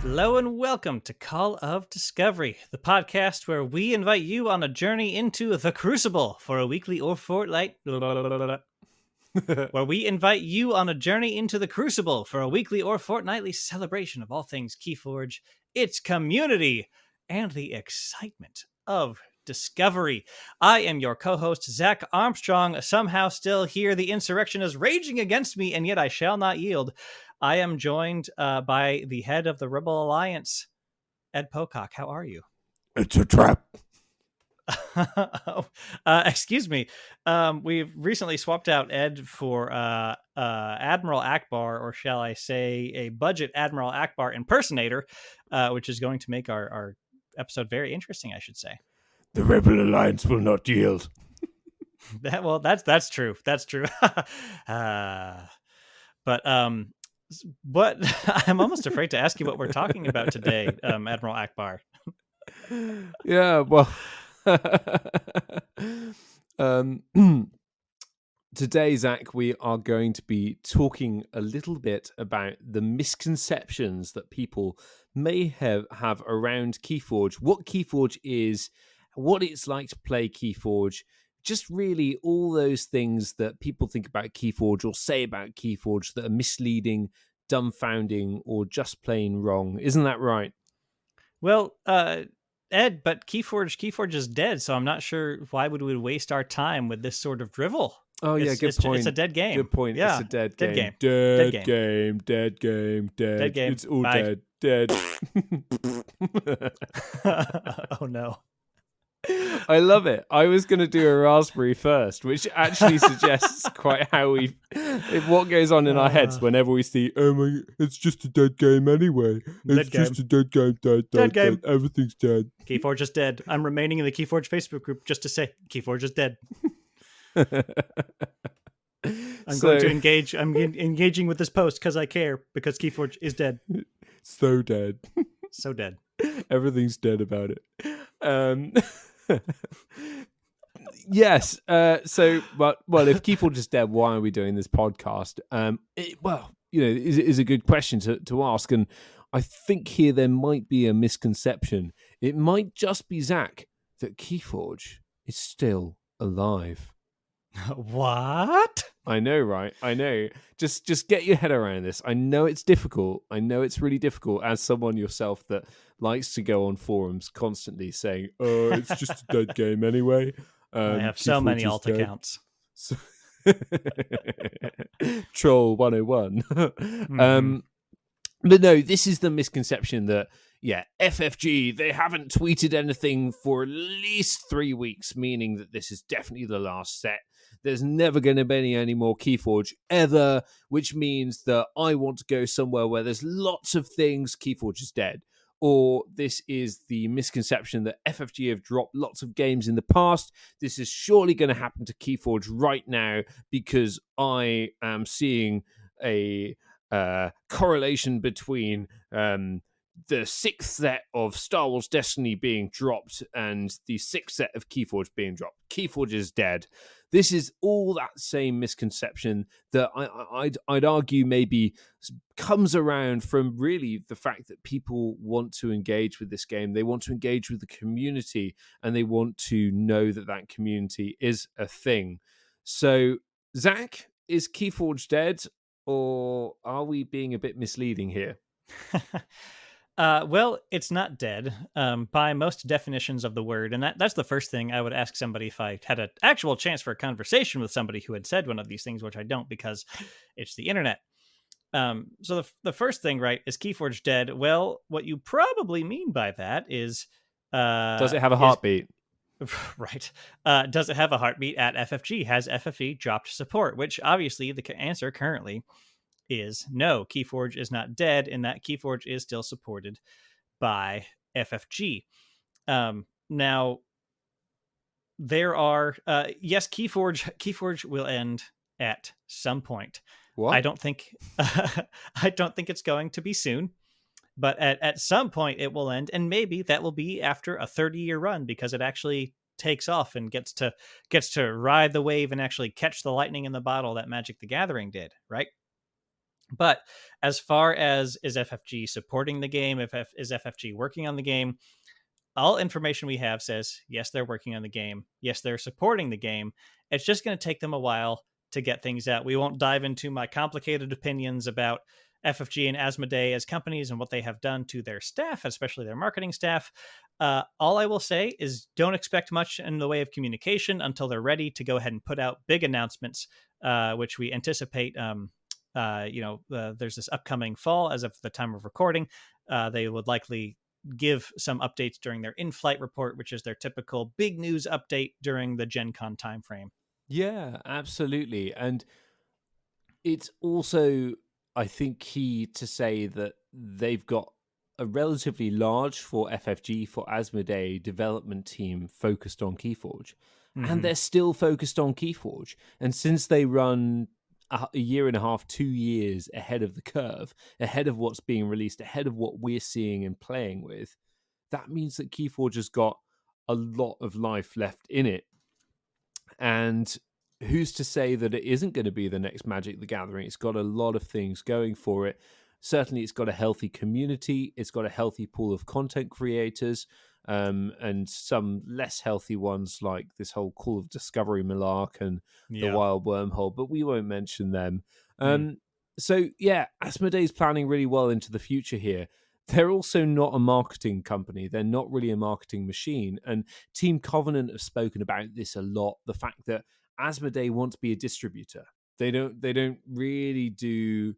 Hello and welcome to Call of Discovery, the podcast where we invite you on a journey into the Crucible for a weekly or fortnight. Where we invite you on a journey into the Crucible for a weekly or fortnightly celebration of all things KeyForge, its community, and the excitement of discovery. I am your co-host, Zach Armstrong, somehow still here. The insurrection is raging against me, and yet I shall not yield. I am joined by the head of the Rebel Alliance, Ed Pocock. How are you? It's a trap. Excuse me. We've recently swapped out Ed for Admiral Akbar, or shall I say a budget Admiral Akbar impersonator, which is going to make our episode very interesting, I should say. The Rebel Alliance will not yield. That's true. That's true. But I'm almost afraid to ask you what we're talking about today, Admiral Akbar. Yeah, well, today, Zach, we are going to be talking a little bit about the misconceptions that people may have around KeyForge, what KeyForge is, what it's like to play KeyForge, just really all those things that people think about KeyForge or say about KeyForge that are misleading, dumbfounding, or just plain wrong. Isn't that right? Well, Ed, but KeyForge is dead, so I'm not sure why would we waste our time with this sort of drivel. Oh, yeah, good point. It's a dead game. Good point. Yeah, it's a dead game. Dead game. Dead game. Dead game. It's all Bye. dead. Oh, no. I love it. I was going to do a raspberry first, which actually suggests quite how what goes on in our heads whenever we see, oh my, it's just a dead game anyway. It's just a dead game. Dead game. Everything's dead. KeyForge is dead. I'm remaining in the KeyForge Facebook group just to say KeyForge is dead. Going to engage. I'm engaging with this post because I care, because KeyForge is dead. So dead. So dead. Everything's dead about it. Yes. So, well, if KeyForge is dead, why are we doing this podcast? Is a good question to ask, and I think here there might be a misconception. It might just be, Zach, that KeyForge is still alive. What? I know, right? I know. Just get your head around this. I know it's difficult. I know it's really difficult as someone yourself that likes to go on forums constantly saying, "Oh, it's just a dead game anyway." I have so many alt accounts. So Troll 101. Mm-hmm. But no, this is the misconception that, FFG, they haven't tweeted anything for at least 3 weeks, meaning that this is definitely the last set. There's never going to be any more KeyForge ever, which means that I want to go somewhere where there's lots of things. KeyForge is dead. Or this is the misconception that FFG have dropped lots of games in the past. This is surely going to happen to KeyForge right now because I am seeing a correlation between the 6th set of Star Wars Destiny being dropped and the 6th set of KeyForge being dropped. KeyForge is dead. This is all that same misconception that I'd argue maybe comes around from really the fact that people want to engage with this game. They want to engage with the community, and they want to know that that community is a thing. So, Zach, is KeyForge dead, or are we being a bit misleading here? Well, it's not dead by most definitions of the word. And that's the first thing I would ask somebody if I had an actual chance for a conversation with somebody who had said one of these things, which I don't because it's the internet. So the first thing, right, is KeyForge dead? Well, what you probably mean by that is... does it have a heartbeat? Right. Does it have a heartbeat at FFG? Has FFG dropped support? Which obviously the answer currently is no. KeyForge is not dead, and that KeyForge is still supported by FFG. Now, there are yes, KeyForge will end at some point. What? I don't think it's going to be soon, but at some point it will end, and maybe that will be after a 30-year run because it actually takes off and gets to ride the wave and actually catch the lightning in the bottle that Magic the Gathering did, right? But as far as is FFG supporting the game, is FFG working on the game, all information we have says yes, they're working on the game. Yes, they're supporting the game. It's just going to take them a while to get things out. We won't dive into my complicated opinions about FFG and Asmodee as companies and what they have done to their staff, especially their marketing staff. All I will say is don't expect much in the way of communication until they're ready to go ahead and put out big announcements, which we anticipate. There's this upcoming fall as of the time of recording. They would likely give some updates during their in-flight report, which is their typical big news update during the Gen Con timeframe. Yeah, absolutely. And it's also, I think, key to say that they've got a relatively large for FFG, for Asmodee development team focused on KeyForge. And Mm-hmm. they're still focused on KeyForge. And since they run a year and a half, 2 years ahead of the curve, ahead of what's being released, ahead of what we're seeing and playing with, that means that KeyForge has got a lot of life left in it. And who's to say that it isn't going to be the next Magic the Gathering? It's got a lot of things going for it. Certainly, it's got a healthy community. It's got a healthy pool of content creators, and some less healthy ones like this whole Call of Discovery Malark and the Yeah. Wild Wormhole, but we won't mention them. Mm. So, yeah, Asmodee's planning really well into the future here. They're also not a marketing company. They're not really a marketing machine. And Team Covenant have spoken about this a lot. The fact that Asmodee want to be a distributor. They don't really do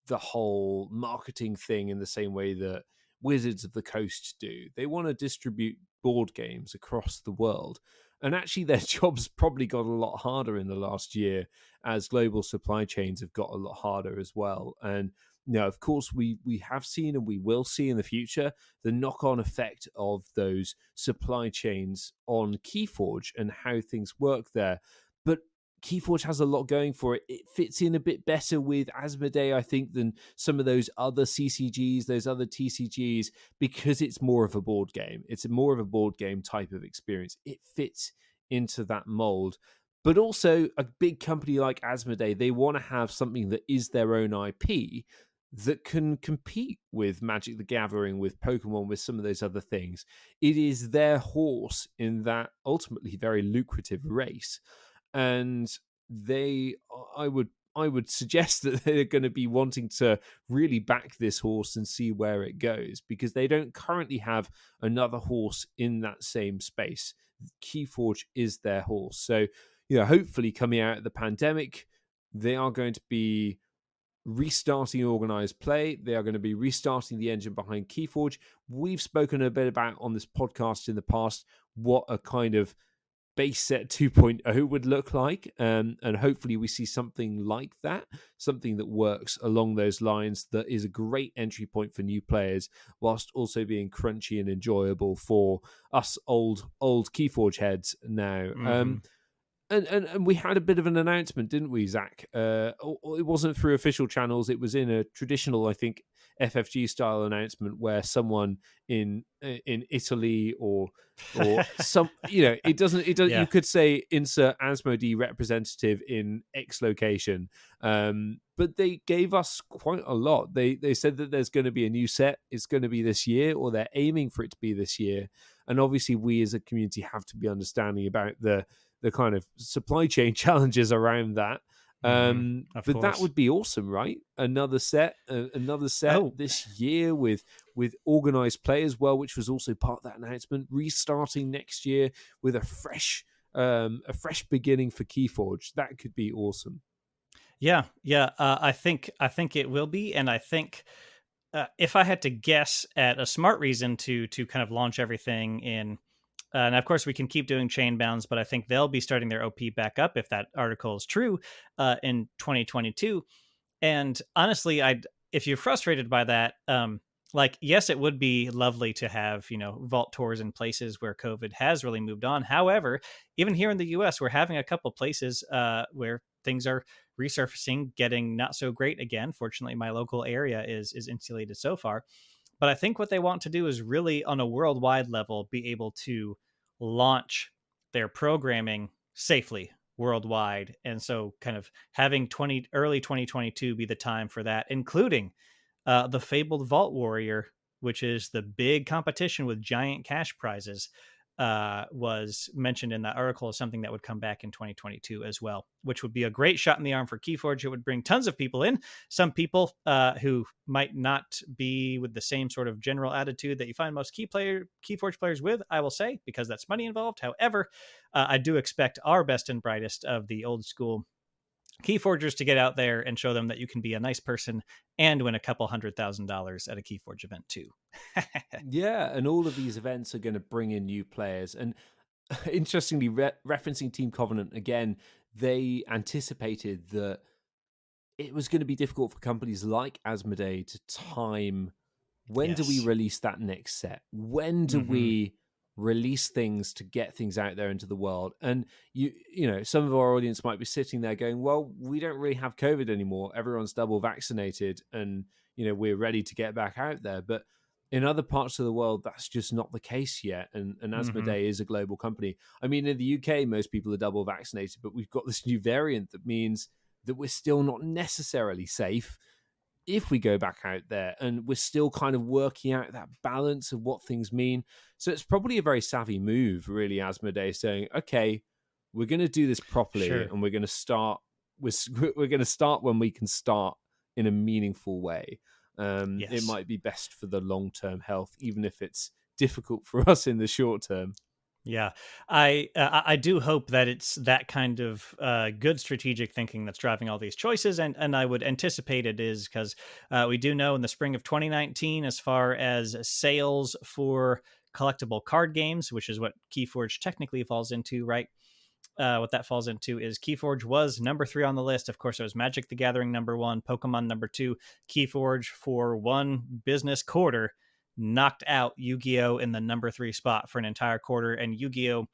the whole marketing thing in the same way that Wizards of the Coast do. They want to distribute board games across the world. And actually, their jobs probably got a lot harder in the last year as global supply chains have got a lot harder as well. And of course, we have seen and we will see in the future the knock-on effect of those supply chains on KeyForge and how things work there. But KeyForge has a lot going for it. It fits in a bit better with Asmodee, I think, than some of those other CCGs, those other TCGs, because it's more of a board game. It's more of a board game type of experience. It fits into that mold. But also, a big company like Asmodee, they want to have something that is their own IP that can compete with Magic the Gathering, with Pokemon, with some of those other things. It is their horse in that ultimately very lucrative race. And they, I would suggest that they're going to be wanting to really back this horse and see where it goes, because they don't currently have another horse in that same space. KeyForge is their horse. So, hopefully coming out of the pandemic, they are going to be restarting organized play. They are going to be restarting the engine behind KeyForge. We've spoken a bit about on this podcast in the past what a kind of base set 2.0 would look like, and hopefully we see something like that, something that works along those lines, that is a great entry point for new players whilst also being crunchy and enjoyable for us old KeyForge heads now. Mm-hmm. And we had a bit of an announcement, didn't we, Zach? It wasn't through official channels. It was in a traditional, I think, FFG style announcement where someone in Italy or some, it doesn't. Yeah. You could say insert Asmodee representative in X location, but they gave us quite a lot. They said that there's going to be a new set. It's going to be this year, or they're aiming for it to be this year. And obviously, we as a community have to be understanding about the kind of supply chain challenges around that. Of But that course. would be awesome, right? Another set Oh, this year with organized play as well, which was also part of that announcement. Restarting next year with a fresh beginning for KeyForge. That could be awesome. yeah. I think it will be, and I think if I had to guess at a smart reason to kind of launch everything in. And of course, we can keep doing chain bounds, but I think they'll be starting their OP back up if that article is true in 2022. And honestly, if you're frustrated by that, yes, it would be lovely to have vault tours in places where COVID has really moved on. However, even here in the U.S., we're having a couple places where things are resurfacing, getting not so great again. Fortunately, my local area is insulated so far. But I think what they want to do is really, on a worldwide level, be able to launch their programming safely. worldwide. And so kind of having early 2022 be the time for that, including the fabled Vault Warrior, which is the big competition with giant cash prizes, was mentioned in that article as something that would come back in 2022 as well, which would be a great shot in the arm for KeyForge. It would bring tons of people in, some people who might not be with the same sort of general attitude that you find most KeyForge players with, I will say, because that's money involved. However, I do expect our best and brightest of the old school Keyforgers to get out there and show them that you can be a nice person and win a couple $100,000 at a Keyforge event too. Yeah, and all of these events are going to bring in new players. And interestingly, referencing Team Covenant again, they anticipated that it was going to be difficult for companies like Asmodee to time when do we release that next set? When do we release things to get things out there into the world? And you know, some of our audience might be sitting there going, well, we don't really have COVID anymore. Everyone's double vaccinated and, you know, we're ready to get back out there. But in other parts of the world, that's just not the case yet. And Asmodee is a global company. I mean, in the UK, most people are double vaccinated, but we've got this new variant that means that we're still not necessarily safe if we go back out there, and we're still kind of working out that balance of what things mean. So it's probably a very savvy move, really, Asmodee, saying, okay, we're going to do this properly, and we're going to start. We're going to start when we can start in a meaningful way. It might be best for the long-term health, even if it's difficult for us in the short term. Yeah, I do hope that it's that kind of good strategic thinking that's driving all these choices, and I would anticipate it is, because we do know in the spring of 2019, as far as sales for collectible card games, which is what KeyForge technically falls into, right? What that falls into is KeyForge was number 3 on the list. Of course, it was Magic the Gathering number 1, Pokemon number 2, KeyForge for one business quarter knocked out Yu-Gi-Oh! In the number 3 spot for an entire quarter. And Yu-Gi-Oh!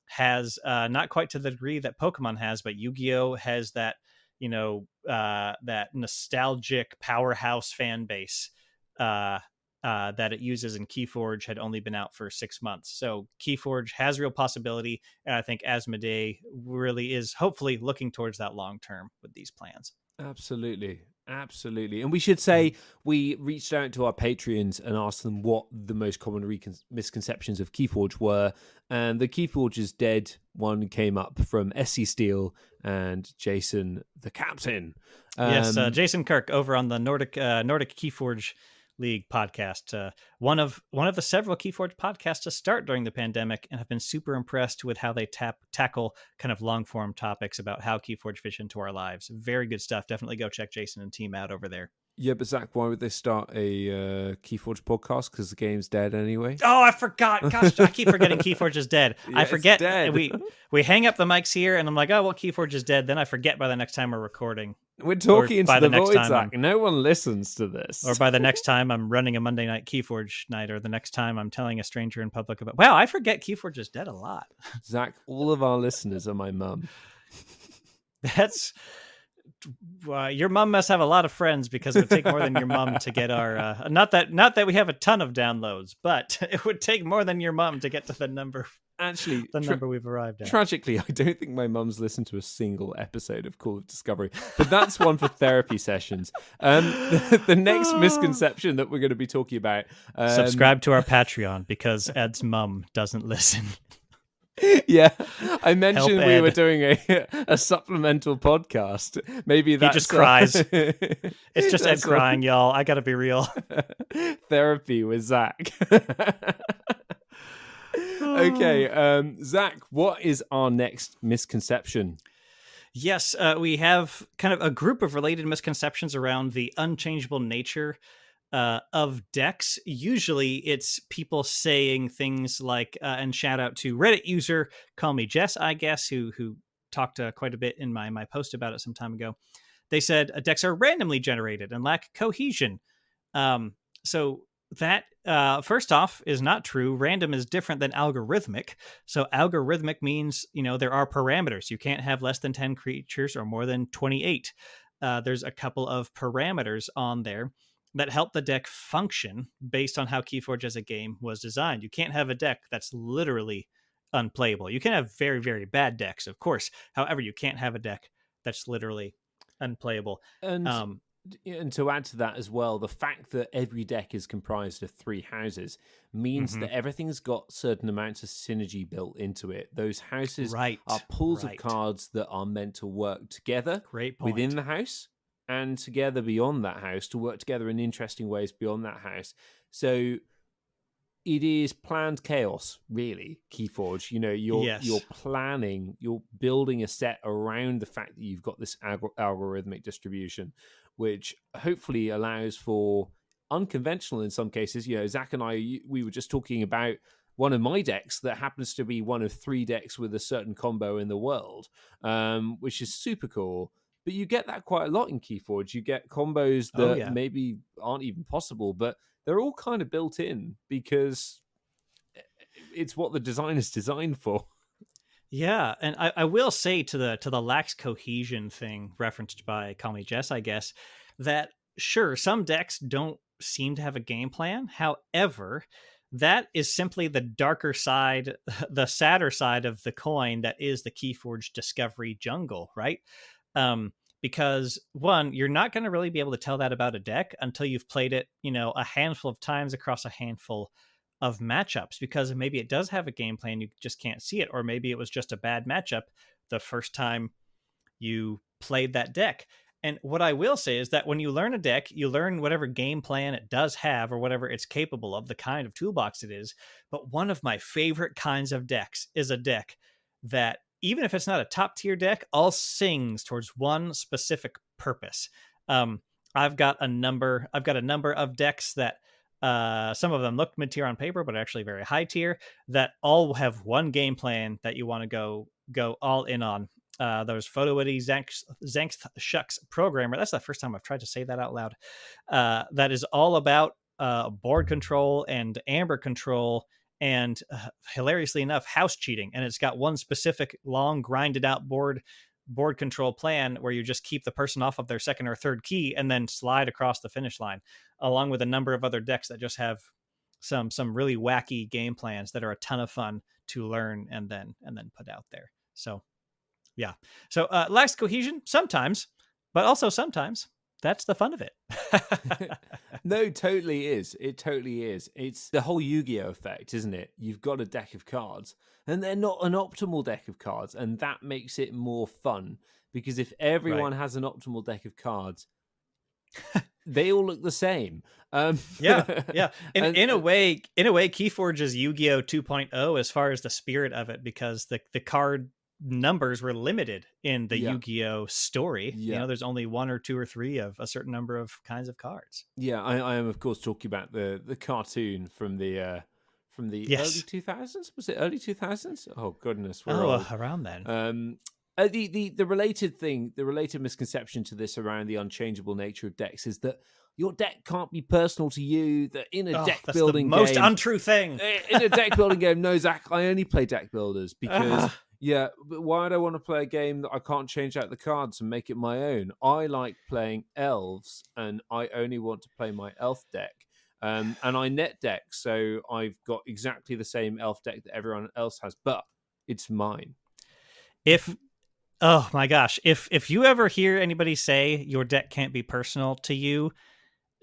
Has not quite to the degree that Pokemon has, but Yu-Gi-Oh! Has that, you know, that nostalgic powerhouse fan base that it uses, and KeyForge had only been out for 6 months. So KeyForge has real possibility, and I think Asmodee really is hopefully looking towards that long term with these plans. Absolutely. And we should say we reached out to our Patreons and asked them what the most common misconceptions of KeyForge were. And the KeyForge is dead one came up from SC Steel and Jason the Captain. Yes, Jason Kirk over on the Nordic KeyForge League podcast, one of the several KeyForge podcasts to start during the pandemic, and have been super impressed with how they tackle kind of long form topics about how KeyForge fits into our lives. Very good stuff. Definitely go check Jason and team out over there. Yeah, but Zach, why would they start a KeyForge podcast? Because the game's dead anyway. Oh, I forgot. Gosh, I keep forgetting KeyForge is dead. Yeah, I forget. It's dead. We hang up the mics here, and I'm like, oh, well, KeyForge is dead. Then I forget by the next time we're recording. We're talking into the void, Zach. No one listens to this. Or by the next time I'm running a Monday night KeyForge night, or the next time I'm telling a stranger in public about, wow, I forget KeyForge is dead a lot. Zach, all of our listeners are my mum. That's... your mom must have a lot of friends, because it would take more than your mom to get our not that we have a ton of downloads, but it would take more than your mom to get to the number. Actually, the number we've arrived at. Tragically, I don't think my mum's listened to a single episode of Call of Discovery, but that's one for therapy sessions. The next misconception that we're going to be talking about. Subscribe to our Patreon, because Ed's mum doesn't listen. Yeah, I mentioned we were doing a supplemental podcast. Maybe that's... He just cries. It's just Ed crying, y'all. I gotta be real. Therapy with Zach. Okay, Zach, what is our next misconception? Yes, we have kind of a group of related misconceptions around the unchangeable nature of decks. Usually it's people saying things like, and shout out to Reddit user, call me Jess, I guess, who talked quite a bit in my post about it some time ago. They said decks are randomly generated and lack cohesion. So that, first off, is not true. Random is different than algorithmic. So algorithmic means, you know, there are parameters. You can't have less than 10 creatures or more than 28. There's a couple of parameters on there that help the deck function based on how KeyForge as a game was designed. You can't have a deck that's literally unplayable. You can have very, very bad decks, of course. However, you can't have a deck that's literally unplayable. And to add to that as well, the fact that every deck is comprised of 3 houses means Mhm. that everything's got certain amounts of synergy built into it. Those houses Right. are pools of Right. cards that are meant to work together Great within point. the house and together beyond that house, to work together in interesting ways beyond that house. So it is planned chaos, really. KeyForge, you're Yes. planning, you're building a set around the fact that you've got this algorithmic distribution, which hopefully allows for unconventional in some cases. Zach and I, we were just talking about one of my decks that happens to be one of 3 decks with a certain combo in the world, which is super cool. But you get that quite a lot in KeyForge. You get combos Oh that yeah. maybe aren't even possible, but they're all kind of built in because it's what the design is designed for. Yeah, and I will say to the lax cohesion thing referenced by Call Me Jess, I guess, that sure, some decks don't seem to have a game plan. However, that is simply the darker side, the sadder side of the coin that is the Keyforge Discovery jungle, right? Because one, you're not going to really be able to tell that about a deck until you've played it, a handful of times across a handful of matchups, because maybe it does have a game plan, you just can't see it, or maybe it was just a bad matchup the first time you played that deck. And what I will say is that when you learn a deck, you learn whatever game plan it does have or whatever it's capable of, the kind of toolbox it is. But one of my favorite kinds of decks is a deck that, even if it's not a top tier deck, all sings towards one specific purpose. I've got a number of decks that some of them look mid tier on paper, but actually very high tier, that all have one game plan that you want to go all in on. Those Photoity Zength Shucks programmer. That's the first time I've tried to say that out loud. That is all about board control and amber control, and hilariously enough, house cheating. And it's got one specific long grinded out board control plan where you just keep the person off of their second or third key and then slide across the finish line, along with a number of other decks that just have some really wacky game plans that are a ton of fun to learn and then put out there. So yeah. So lacks cohesion sometimes, but also sometimes that's the fun of it. No, it totally is. It totally is. It's the whole Yu-Gi-Oh effect, isn't it? You've got a deck of cards, and they're not an optimal deck of cards, and that makes it more fun. Because if Right. everyone has an optimal deck of cards, they all look the same. Yeah, yeah. And, In a way, Keyforge is Yu-Gi-Oh 2.0 as far as the spirit of it, because the card numbers were limited in the yeah, Yu-Gi-Oh story. yeah. There's only 1 or 2 or 3 of a certain number of kinds of cards. Yeah, I am of course talking about the cartoon from the early Yes. 2000s. Was it early 2000s? Oh goodness, we're Oh, old. around then. The related thing, the related misconception to this around the unchangeable nature of decks is that your deck can't be personal to you. That in a Oh, deck that's the building most game, untrue thing. in a deck building game, no, Zach, I only play deck builders because. Ugh. Yeah, but why would I want to play a game that I can't change out the cards and make it my own? I like playing elves, and I only want to play my elf deck. And I net deck, so I've got exactly the same elf deck that everyone else has, but it's mine. If Oh my gosh, if you ever hear anybody say your deck can't be personal to you,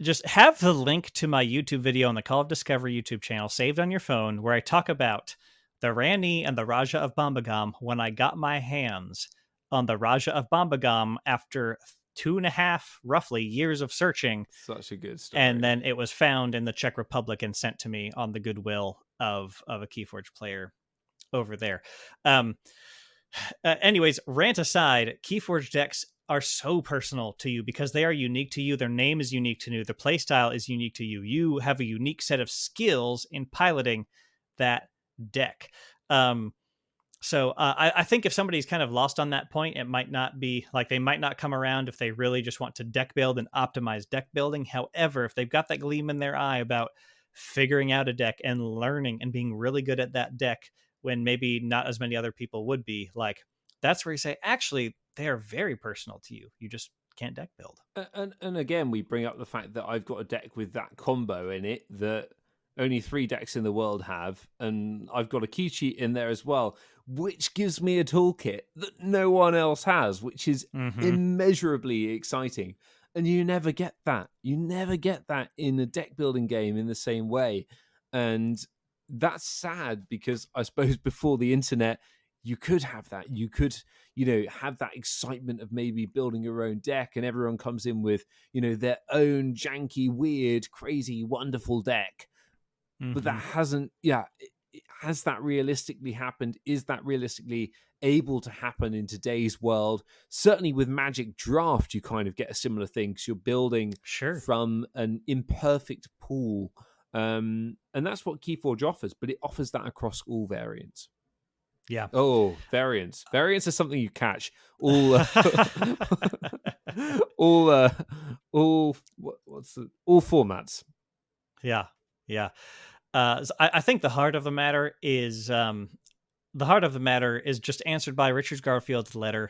just have the link to my YouTube video on the Call of Discovery YouTube channel saved on your phone, where I talk about the Rani and the Raja of Bombagam when I got my hands on the Raja of Bombagam after 2.5 roughly years of searching. Such a good story. And then it was found in the Czech Republic and sent to me on the goodwill of a Keyforge player over there. Anyways, rant aside, Keyforge decks are so personal to you because they are unique to you. Their name is unique to you. Their playstyle is unique to you. You have a unique set of skills in piloting that deck. So I think if somebody's kind of lost on that point, it might not be like, they might not come around if they really just want to deck build and optimize deck building. However, if they've got that gleam in their eye about figuring out a deck and learning and being really good at that deck when maybe not as many other people would be, like, that's where you say, actually, they are very personal to you. You just can't deck build. And again, we bring up the fact that I've got a deck with that combo in it that only 3 decks in the world have, and I've got a key sheet in there as well, which gives me a toolkit that no one else has, which is Mm-hmm. immeasurably exciting. And you never get that. You never get that in a deck building game in the same way. And that's sad, because I suppose before the internet, you could have that. You could, have that excitement of maybe building your own deck, and everyone comes in with, their own janky, weird, crazy, wonderful deck. But that Mm-hmm. hasn't, has that realistically happened? Is that realistically able to happen in today's world? Certainly with Magic Draft, you kind of get a similar thing, because you're building Sure. from an imperfect pool. And that's what KeyForge offers, but it offers that across all variants. Yeah. Oh, variants. Variants are something you catch. All, all, all formats. Yeah. Yeah. So I think the heart of the matter is just answered by Richard Garfield's letter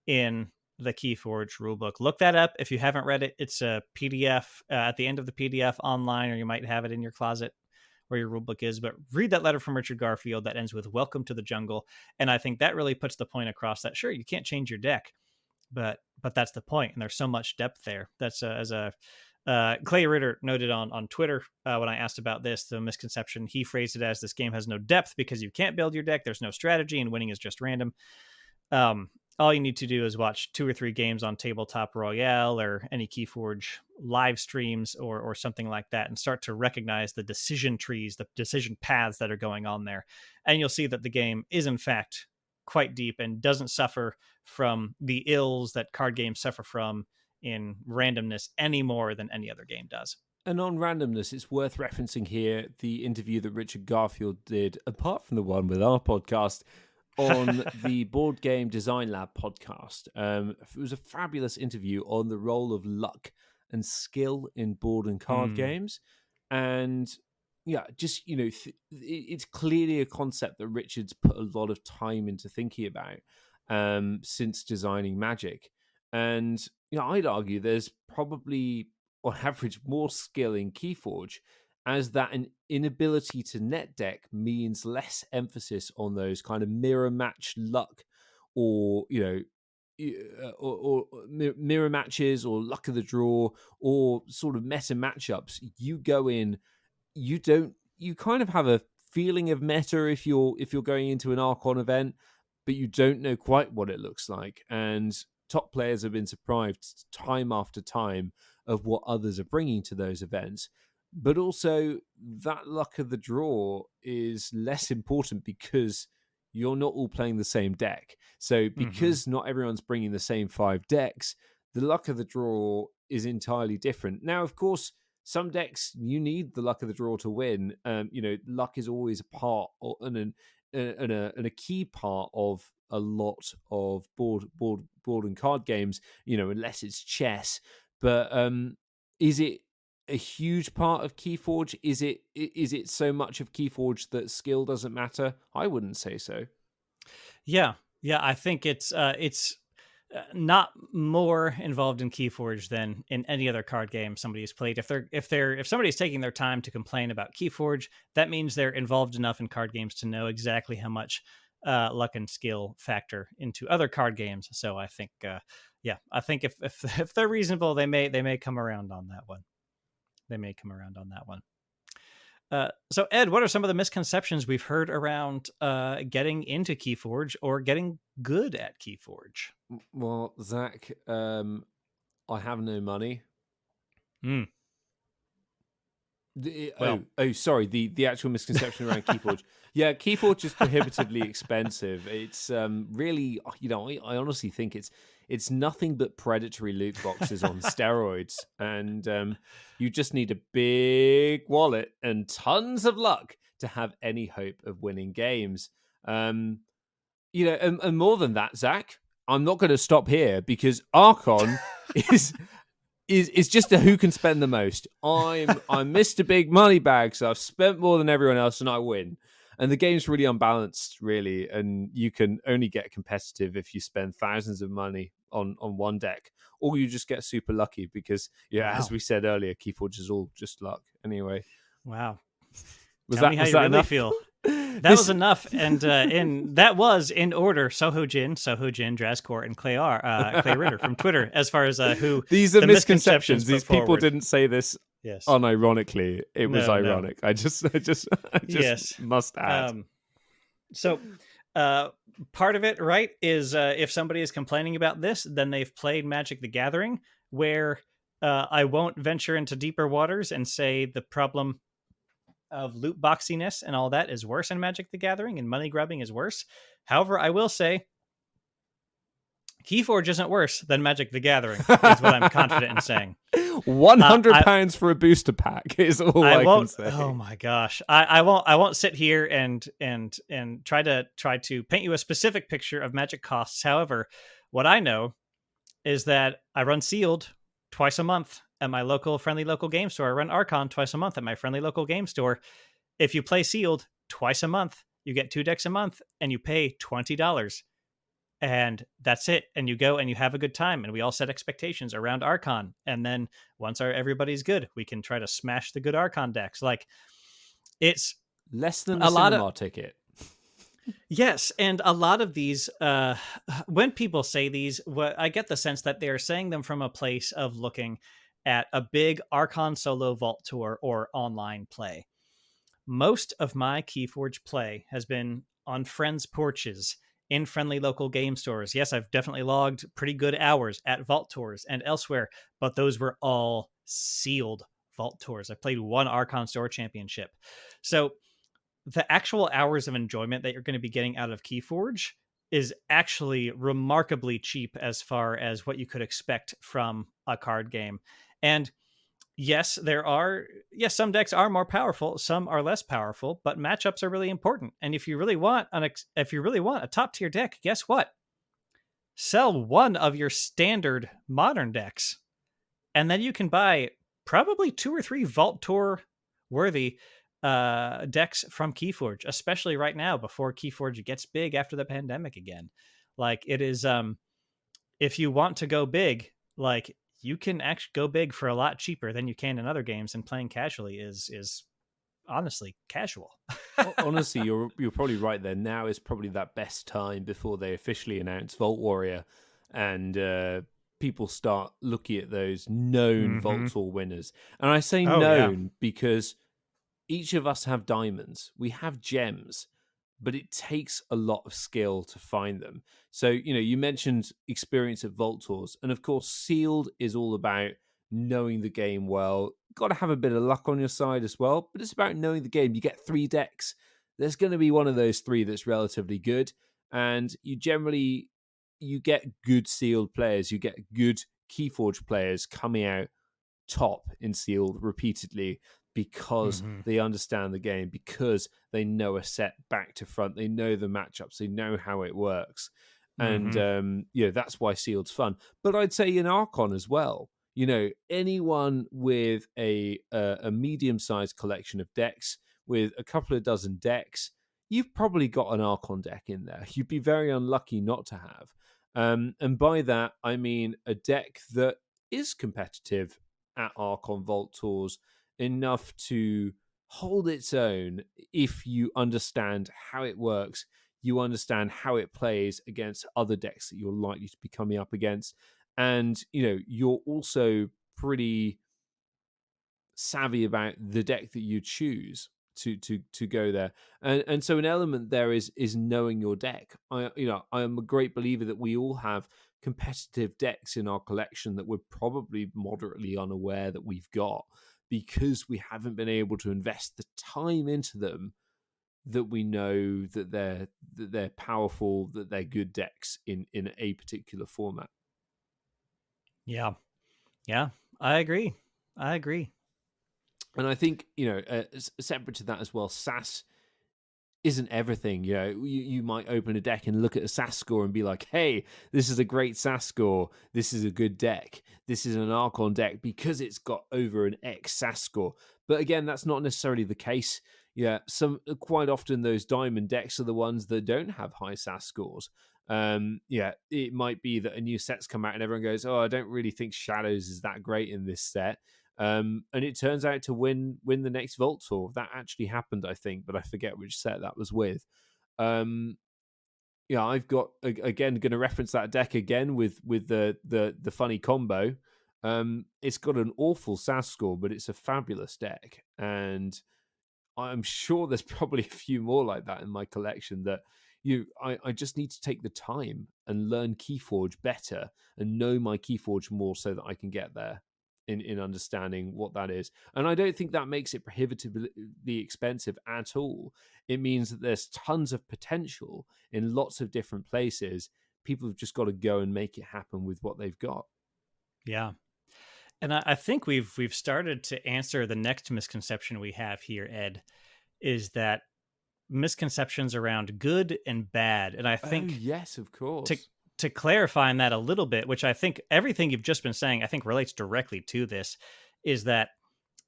in the KeyForge rulebook. Look that up if you haven't read it. It's a PDF at the end of the PDF online, or you might have it in your closet where your rulebook is. But read that letter from Richard Garfield that ends with "Welcome to the jungle," and I think that really puts the point across that sure, you can't change your deck, but that's the point, and there's so much depth there. That's as a Clay Ritter noted on Twitter when I asked about this, the misconception, he phrased it as, this game has no depth because you can't build your deck, there's no strategy, and winning is just random. All you need to do is watch 2 or 3 games on Tabletop Royale or any KeyForge live streams or something like that, and start to recognize the decision trees, the decision paths that are going on there. And you'll see that the game is, in fact, quite deep and doesn't suffer from the ills that card games suffer from in randomness any more than any other game does. And on randomness, it's worth referencing here the interview that Richard Garfield did, apart from the one with our podcast, on the Board Game Design Lab podcast. It was a fabulous interview on the role of luck and skill in board and card games. And just, it's clearly a concept that Richard's put a lot of time into thinking about since designing Magic. And, I'd argue there's probably, on average, more skill in KeyForge, as that an inability to net deck means less emphasis on those kind of mirror match luck, or or mirror matches, or luck of the draw, or sort of meta matchups. You go in, you kind of have a feeling of meta if you're going into an Archon event, but you don't know quite what it looks like. And top players have been surprised time after time of what others are bringing to those events. But also, that luck of the draw is less important because you're not all playing the same deck. So because not everyone's bringing the same 5 decks, the luck of the draw is entirely different. Now, of course, some decks, you need the luck of the draw to win. Luck is always a part and a key part of a lot of board and card games, unless it's chess. But is it a huge part of KeyForge? Is it so much of KeyForge that skill doesn't matter? I wouldn't say so. Yeah, I think it's not more involved in KeyForge than in any other card game somebody's played. If somebody's taking their time to complain about KeyForge, that means they're involved enough in card games to know exactly how much luck and skill factor into other card games. So I think, I think if they're reasonable, they may come around on that one. So Ed, what are some of the misconceptions we've heard around getting into KeyForge or getting good at KeyForge? Well, Zach, I have no money. Sorry. The actual misconception around KeyForge. Yeah, KeyForge is prohibitively expensive. It's really, I honestly think it's nothing but predatory loot boxes on steroids, and you just need a big wallet and tons of luck to have any hope of winning games. And more than that, Zach, I'm not going to stop here, because Archon is just a who can spend the most. I'm Mr. Big Money Bag, so I've spent more than everyone else and I win. And the game's really unbalanced, really, and you can only get competitive if you spend thousands of money on one deck, or you just get super lucky because, Wow. As we said earlier, KeyForge is all just luck anyway. Wow. Tell me how you really enough? feel. That was enough, and that was in order: Soho Jin, Drazcore, and Clay Ritter from Twitter. As far as who These are the misconceptions. put These people forward. didn't say this Yes. unironically. It was No. ironic. I just Yes. must add. So, part of it, right, is if somebody is complaining about this, then they've played Magic the Gathering, where I won't venture into deeper waters and say the problem of loot boxiness and all that is worse in Magic the Gathering and money grubbing is worse. However, I will say KeyForge isn't worse than Magic the Gathering, is what I'm confident in saying. £100 for a booster pack is all I can say. Oh my gosh, I won't sit here and try to paint you a specific picture of Magic costs. However, what I know is that I run Sealed twice a month at my friendly local game store. I run Archon twice a month at my friendly local game store. If you play Sealed twice a month, you get 2 decks a month, and you pay $20. And that's it. And you go and you have a good time. And we all set expectations around Archon. And then once everybody's good, we can try to smash the good Archon decks. Like, it's less than a cinema ticket. Yes, and a lot of these, when people say these, I get the sense that they're saying them from a place of looking at a big Archon solo vault tour or online play. Most of my KeyForge play has been on friends' porches, in friendly local game stores. Yes, I've definitely logged pretty good hours at vault tours and elsewhere, but those were all sealed vault tours. I played one Archon Store Championship. So the actual hours of enjoyment that you're going to be getting out of KeyForge is actually remarkably cheap as far as what you could expect from a card game. And yes, some decks are more powerful, some are less powerful, but matchups are really important. And if you really want a top tier deck, guess what? Sell one of your standard modern decks, and then you can buy probably 2 or 3 Vault Tour worthy decks from KeyForge, especially right now before KeyForge gets big after the pandemic again. Like, it is, if you want to go big, like, you can actually go big for a lot cheaper than you can in other games, and playing casually is honestly casual. Honestly, you're probably right there. Now is probably that best time before they officially announce Vault Warrior and people start looking at those known Vault Tour winners. And I say known because each of us have diamonds, we have gems, but it takes a lot of skill to find them. So, you mentioned experience at Vault Tours, and of course, Sealed is all about knowing the game well. Got to have a bit of luck on your side as well, but it's about knowing the game. You get 3 decks. There's going to be one of those 3 that's relatively good, and you get good Sealed players. You get good KeyForge players coming out top in Sealed repeatedly, because they understand the game, because they know a set back to front, they know the matchups, they know how it works. And that's why Sealed's fun. But I'd say in Archon as well, anyone with a medium-sized collection of decks, with a couple of dozen decks, you've probably got an Archon deck in there. You'd be very unlucky not to have. And by that, I mean a deck that is competitive at Archon Vault Tours, enough to hold its own if you understand how it works, you understand how it plays against other decks that you're likely to be coming up against, and you're also pretty savvy about the deck that you choose to go there. And so an element there is knowing your deck. I am a great believer that we all have competitive decks in our collection that we're probably moderately unaware that we've got, because we haven't been able to invest the time into them, that we know that they're powerful, that they're good decks in a particular format. Yeah, I agree. And I think separate to that as well, SAS isn't everything. You might open a deck and look at a SAS score and be like, hey, this is a great SAS score, this is a good deck, this is an Archon deck because it's got over an X SAS score. But again, that's not necessarily the case. Quite often those diamond decks are the ones that don't have high SAS scores. It might be that a new set's come out and everyone goes, oh, I don't really think Shadows is that great in this set. And it turns out to win the next Vault Tour. That actually happened, I think, but I forget which set that was with. Yeah, I've got again going to reference that deck again with the funny combo. It's got an awful SAS score, but it's a fabulous deck, and I'm sure there's probably a few more like that in my collection that I just need to take the time and learn KeyForge better and know my KeyForge more so that I can get there in understanding what that is. And I don't think that makes it prohibitively expensive at all. It means that there's tons of potential in lots of different places. People have just got to go and make it happen with what they've got. Yeah. And I think we've started to answer the next misconception we have here, Ed, is that misconceptions around good and bad. And I Oh, think yes, of to course. to clarify on that a little bit, which I think everything you've just been saying, I think relates directly to this, is that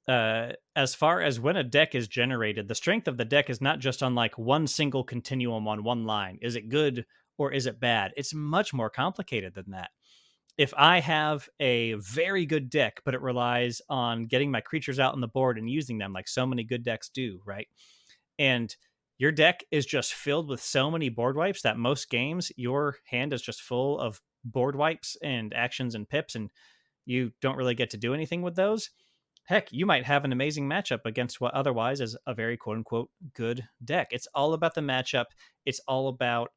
as far as when a deck is generated, the strength of the deck is not just on like one single continuum on one line. Is it good or is it bad? It's much more complicated than that. If I have a very good deck, but it relies on getting my creatures out on the board and using them like so many good decks do, right? And your deck is just filled with so many board wipes that most games your hand is just full of board wipes and actions and pips, and you don't really get to do anything with those. Heck, you might have an amazing matchup against what otherwise is a very quote unquote good deck. It's all about the matchup. It's all about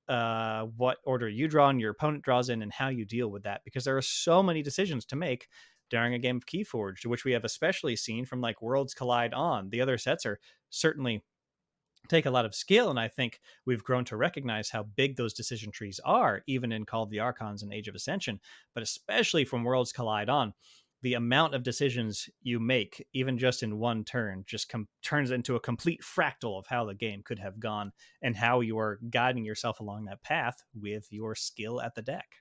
what order you draw and your opponent draws in and how you deal with that, because there are so many decisions to make during a game of Keyforge, which we have especially seen from like Worlds Collide on. The other sets are certainly take a lot of skill, and I think we've grown to recognize how big those decision trees are, even in Call of the Archons and Age of Ascension, but especially from Worlds Collide on. The amount of decisions you make, even just in one turn, just turns into a complete fractal of how the game could have gone and how you are guiding yourself along that path with your skill at the deck.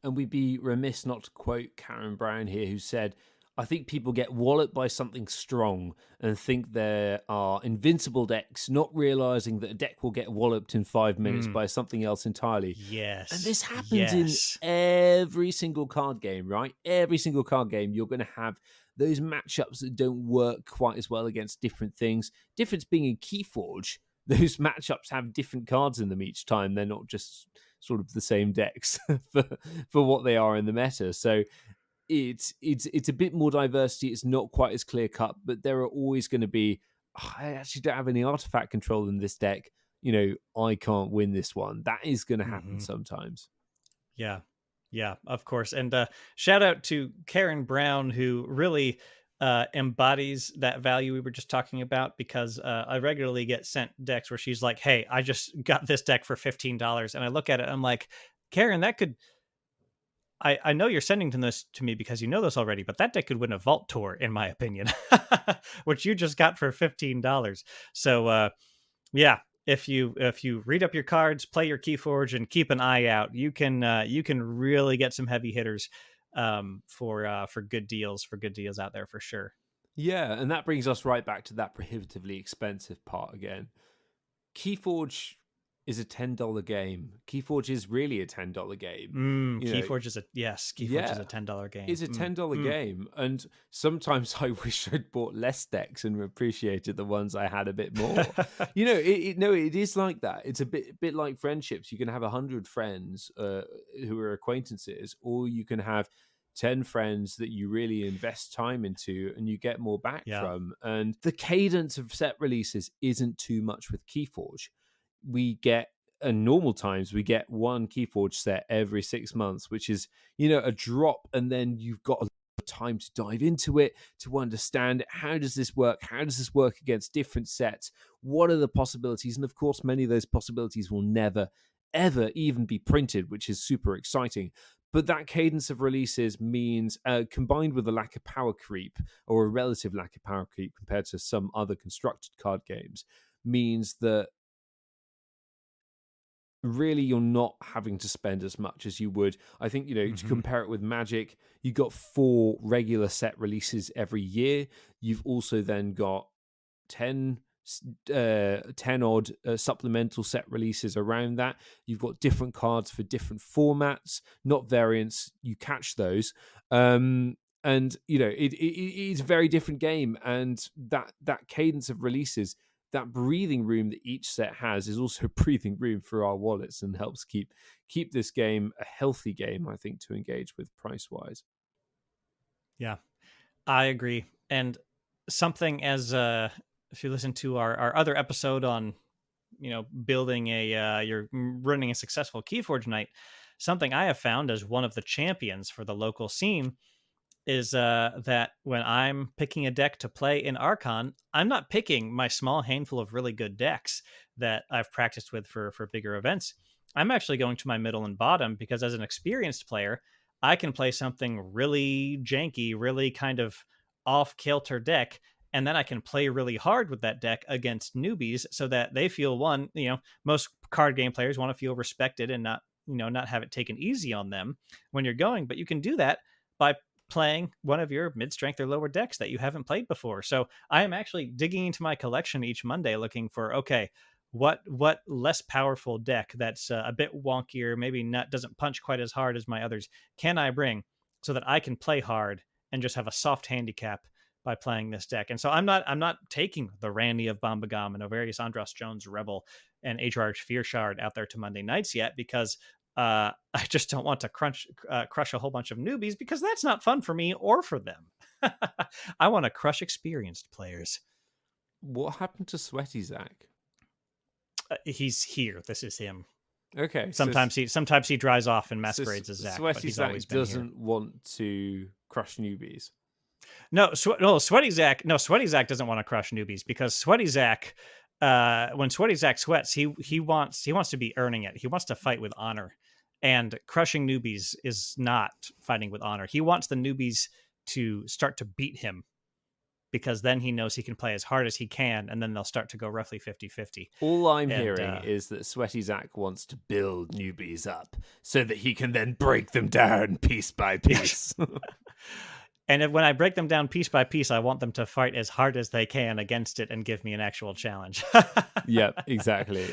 And we'd be remiss not to quote Karen Brown here, who said, I think people get walloped by something strong and think there are invincible decks, not realizing that a deck will get walloped in 5 minutes by something else entirely. And Yes. this happens in Yes. every single card game, right? Every single card game, you're going to have those matchups that don't work quite as well against different things. Difference being in Keyforge, those matchups have different cards in them each time. They're not just sort of the same decks for what they are in the meta. So it's a bit more diversity. It's not quite as clear cut, but there are always going to be. Oh, I actually don't have any artifact control in this deck. I can't win this one. That is going to happen Mm-hmm. sometimes. Yeah. Yeah, of course. And shout out to Karen Brown, who really embodies that value we were just talking about, because I regularly get sent decks where she's like, hey, I just got this deck for $15. And I look at it, I'm like, Karen, that could. I know you're sending this to me because you know this already, but that deck could win a vault tour, in my opinion, which you just got for $15. So yeah, if you read up your cards, play your Keyforge, and keep an eye out, you can really get some heavy hitters for good deals out there for sure. Yeah, and that brings us right back to that prohibitively expensive part again. Keyforge is a $10 game. Keyforge is really a $10 game. Keyforge is Keyforge is Yeah, a $10 game. it's a $10 game, and sometimes I wish I'd bought less decks and appreciated the ones I had a bit more. It is like that. It's a bit like friendships. You can have 100 friends who are acquaintances, or you can have 10 friends that you really invest time into and you get more back Yeah. from. And the cadence of set releases isn't too much with Keyforge. We get in normal times, we get one Keyforge set every 6 months, which is, a drop. And then you've got a lot of time to dive into it, to understand it. How does this work? How does this work against different sets? What are the possibilities? And of course, many of those possibilities will never, ever even be printed, which is super exciting. But that cadence of releases means, combined with a lack of power creep, or a relative lack of power creep compared to some other constructed card games, means that really you're not having to spend as much as you would. I think, to compare it with Magic, you got 4 regular set releases every year. You've also then got 10 odd supplemental set releases around that. You've got different cards for different formats, not variants. You catch those. And it's a very different game, and that cadence of releases, that breathing room that each set has, is also breathing room for our wallets and helps keep this game a healthy game, I think, to engage with price wise. Yeah, I agree. And something as if you listen to our other episode on building you're running a successful KeyForge night, something I have found as one of the champions for the local scene is that when I'm picking a deck to play in Archon, I'm not picking my small handful of really good decks that I've practiced with for bigger events. I'm actually going to my middle and bottom, because as an experienced player, I can play something really janky, really kind of off kilter deck, and then I can play really hard with that deck against newbies, so that they feel, one, most card game players want to feel respected and not have it taken easy on them when you're going, but you can do that by playing one of your mid-strength or lower decks that you haven't played before. So I am actually digging into my collection each Monday, looking for, okay, what less powerful deck that's a bit wonkier, maybe not doesn't punch quite as hard as my others, can I bring so that I can play hard and just have a soft handicap by playing this deck. And so I'm not taking the Randy of Bombagam and Ovarius Andros Jones Rebel and H-Arch Fear Shard out there to Monday nights yet, because I just don't want to crush a whole bunch of newbies, because that's not fun for me or for them. I want to crush experienced players. What happened to Sweaty Zach? He's here. This is him. Okay. Sometimes he dries off and masquerades as Zach. Sweaty but he's Zach always been doesn't here. want to crush newbies. No, Sweaty Zach doesn't want to crush newbies, because Sweaty Zach, when Sweaty Zach sweats, he wants to be earning it. He wants to fight with honor, and crushing newbies is not fighting with honor. He wants the newbies to start to beat him, because then he knows he can play as hard as he can, and then they'll start to go roughly 50-50. All I'm hearing is that Sweaty Zach wants to build newbies up so that he can then break them down piece by piece. And when I break them down piece by piece, I want them to fight as hard as they can against it and give me an actual challenge. Yep, exactly.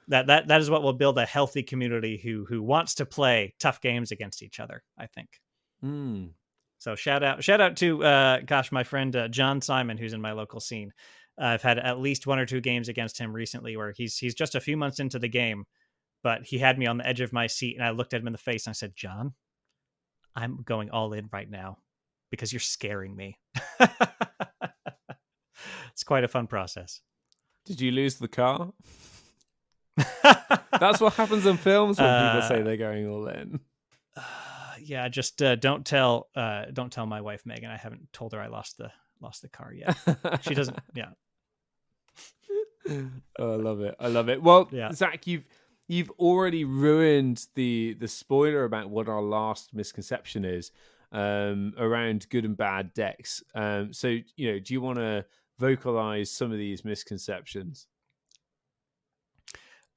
That is what will build a healthy community who wants to play tough games against each other, I think. So shout out to my friend John Simon, who's in my local scene. I've had at least 1 or 2 games against him recently where he's just a few months into the game, but he had me on the edge of my seat, and I looked at him in the face and I said, "John, I'm going all in right now, because you're scaring me." It's quite a fun process. Did you lose the car? That's what happens in films when people say they're going all in. Yeah, just don't tell my wife Megan. I haven't told her I lost the car yet. She doesn't. Yeah. Oh, I love it. Well, yeah. Zach, you've already ruined the spoiler about what our last misconception is around good and bad decks. So do you want to vocalize some of these misconceptions?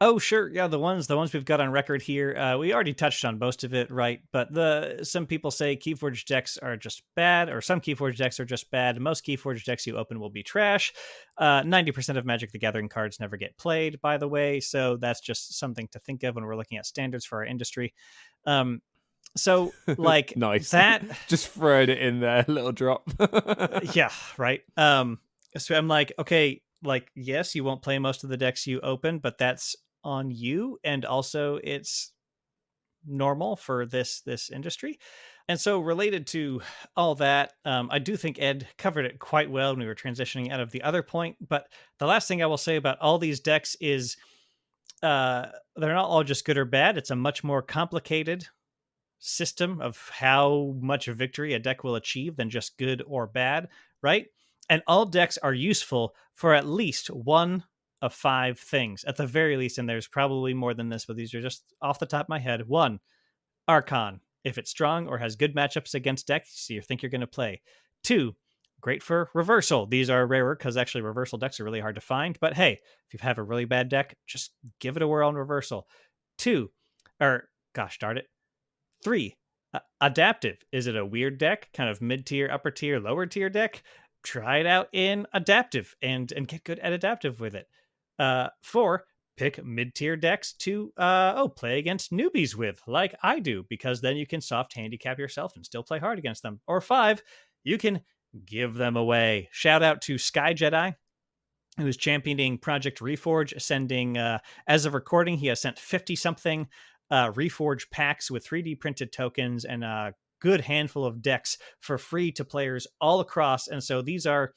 Oh, sure. Yeah, the ones we've got on record here. We already touched on most of it, right? But some people say KeyForge decks are just bad, or some KeyForge decks are just bad. Most KeyForge decks you open will be trash. 90% of Magic the Gathering cards never get played, by the way. So that's just something to think of when we're looking at standards for our industry. So like nice. That just throwing it in there, a little drop. Yeah, right. So I'm like, okay, like, yes, you won't play most of the decks you open, but that's on you, and also it's normal for this industry. And so related to all that, I do think Ed covered it quite well when we were transitioning out of the other point. But the last thing I will say about all these decks is they're not all just good or bad. It's a much more complicated system of how much victory a deck will achieve than just good or bad, right? And all decks are useful for at least one of 5 things, at the very least, and there's probably more than this, but these are just off the top of my head. 1, Archon, if it's strong or has good matchups against decks you think you're going to play. 2, great for reversal. These are rarer because actually reversal decks are really hard to find, but hey, if you have a really bad deck, just give it a whirl on reversal. 3, adaptive. Is it a weird deck, kind of mid-tier, upper tier, lower tier deck? Try it out in adaptive and get good at adaptive with it. 4, pick mid-tier decks to play against newbies with, like I do, because then you can soft handicap yourself and still play hard against them. Or 5, you can give them away. Shout out to Sky Jedi, who is championing Project Reforge, sending, as of recording, he has sent 50-something Reforge packs with 3D printed tokens and a good handful of decks for free to players all across. And so these are,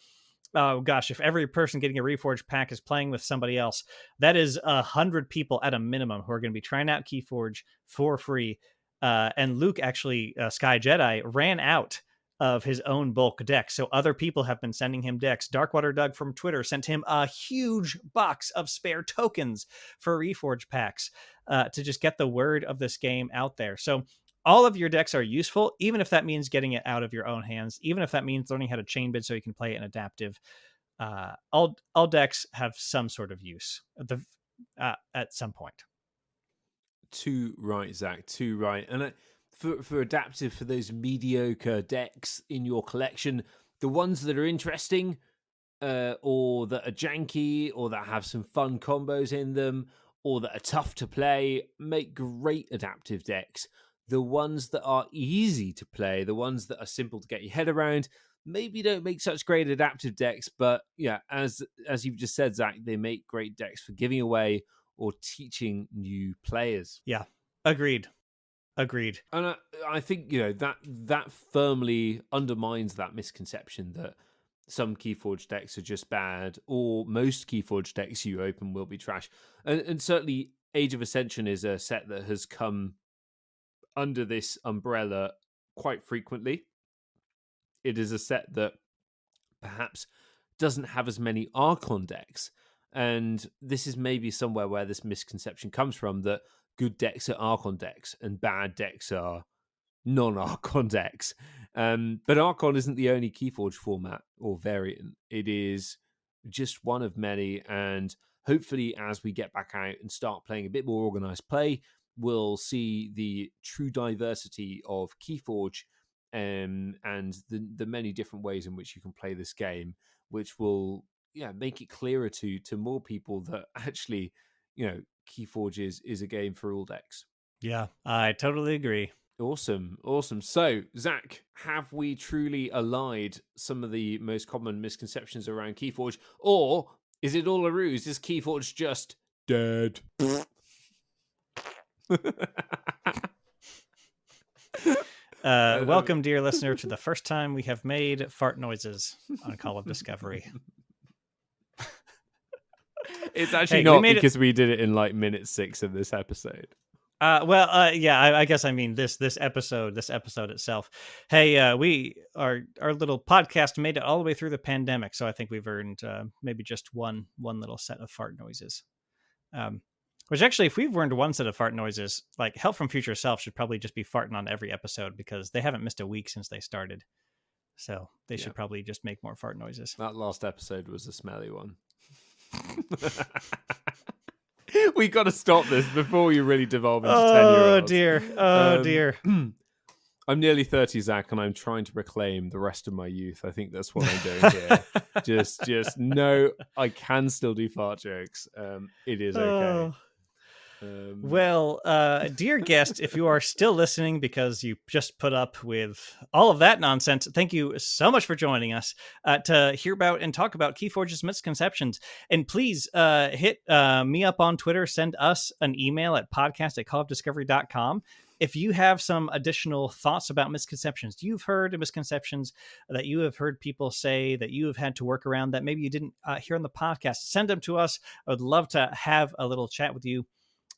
oh gosh, if every person getting a Reforge pack is playing with somebody else, that is 100 people at a minimum who are going to be trying out KeyForge for free. And Luke, actually, Sky Jedi, ran out of his own bulk deck. So other people have been sending him decks. Darkwater Doug from Twitter sent him a huge box of spare tokens for Reforge packs to just get the word of this game out there. So all of your decks are useful, even if that means getting it out of your own hands, even if that means learning how to chain bid so you can play it in adaptive. All decks have some sort of use at some point. Too right, Zach. Too right. And for adaptive, for those mediocre decks in your collection, the ones that are interesting, or that are janky, or that have some fun combos in them, or that are tough to play, make great adaptive decks. The ones that are easy to play, the ones that are simple to get your head around, maybe don't make such great adaptive decks, but yeah, as you've just said, Zach, they make great decks for giving away or teaching new players. Yeah, agreed. And I think, that firmly undermines that misconception that some KeyForge decks are just bad, or most KeyForge decks you open will be trash. And certainly Age of Ascension is a set that has come under this umbrella quite frequently. It is a set that perhaps doesn't have as many Archon decks. And this is maybe somewhere where this misconception comes from, that good decks are Archon decks and bad decks are non-Archon decks. But Archon isn't the only KeyForge format or variant. It is just one of many. And hopefully, as we get back out and start playing a bit more organized play, we'll see the true diversity of KeyForge and the many different ways in which you can play this game, which will make it clearer to more people that actually, KeyForge is a game for all decks. Yeah, I totally agree. Awesome. So, Zach, have we truly allied some of the most common misconceptions around KeyForge, or is it all a ruse? Is KeyForge just dead? Welcome, dear listener, to the first time we have made fart noises on Call of Discovery. It's actually not, because we did it in like minute 6 of this episode. I guess I mean this episode itself. Hey, our little podcast made it all the way through the pandemic, so I think we've earned maybe just one little set of fart noises. Which actually, if we've earned one set of fart noises, like Help from Future Self should probably just be farting on every episode, because they haven't missed a week since they started. So they should probably just make more fart noises. That last episode was a smelly one. We got to stop this before we really devolve into 10-year-olds. Oh dear. I'm nearly 30, Zach, and I'm trying to reclaim the rest of my youth. I think that's what I'm doing here. just no, I can still do fart jokes. It is okay. Well, dear guest, if you are still listening because you just put up with all of that nonsense, thank you so much for joining us to hear about and talk about KeyForge's misconceptions. And please hit me up on Twitter. Send us an email at podcast@callofdiscovery.com. If you have some additional thoughts about misconceptions, you've heard misconceptions that you have heard people say that you have had to work around that maybe you didn't hear on the podcast, send them to us. I would love to have a little chat with you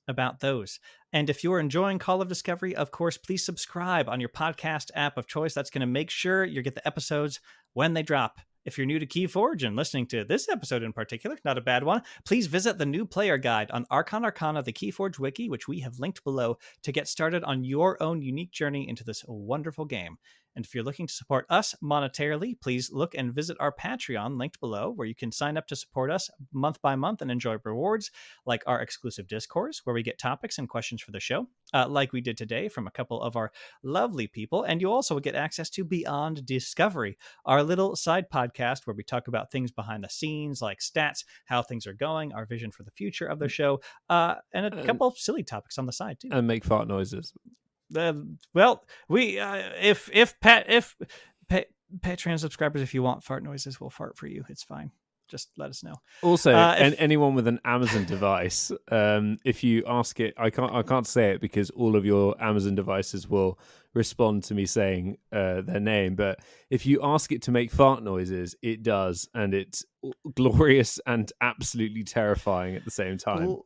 about those. And if you're enjoying Call of Discovery, of course, please subscribe on your podcast app of choice. That's going to make sure you get the episodes when they drop. If you're new to KeyForge and listening to this episode in particular, not a bad one, please visit the new player guide on Archon Arcana, the KeyForge wiki, which we have linked below, to get started on your own unique journey into this wonderful game. And if you're looking to support us monetarily, please look and visit our Patreon linked below, where you can sign up to support us month by month and enjoy rewards like our exclusive Discourse, where we get topics and questions for the show, like we did today from a couple of our lovely people. And you also get access to Beyond Discovery, our little side podcast where we talk about things behind the scenes like stats, how things are going, our vision for the future of the show, and a couple of silly topics on the side too. And make fart noises. Well, we if Patreon subscribers, if you want fart noises, we'll fart for you. It's fine. Just let us know. Also, anyone with an Amazon device, if you ask it, I can't say it because all of your Amazon devices will respond to me saying their name. But if you ask it to make fart noises, it does, and it's glorious and absolutely terrifying at the same time.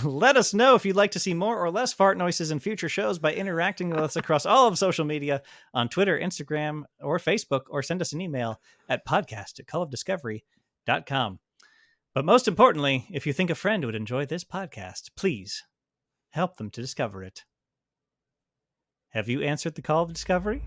Let us know if you'd like to see more or less fart noises in future shows by interacting with us across all of social media on Twitter, Instagram, or Facebook, or send us an email at podcast@callofdiscovery.com. But most importantly, if you think a friend would enjoy this podcast, please help them to discover it. Have you answered the call of discovery?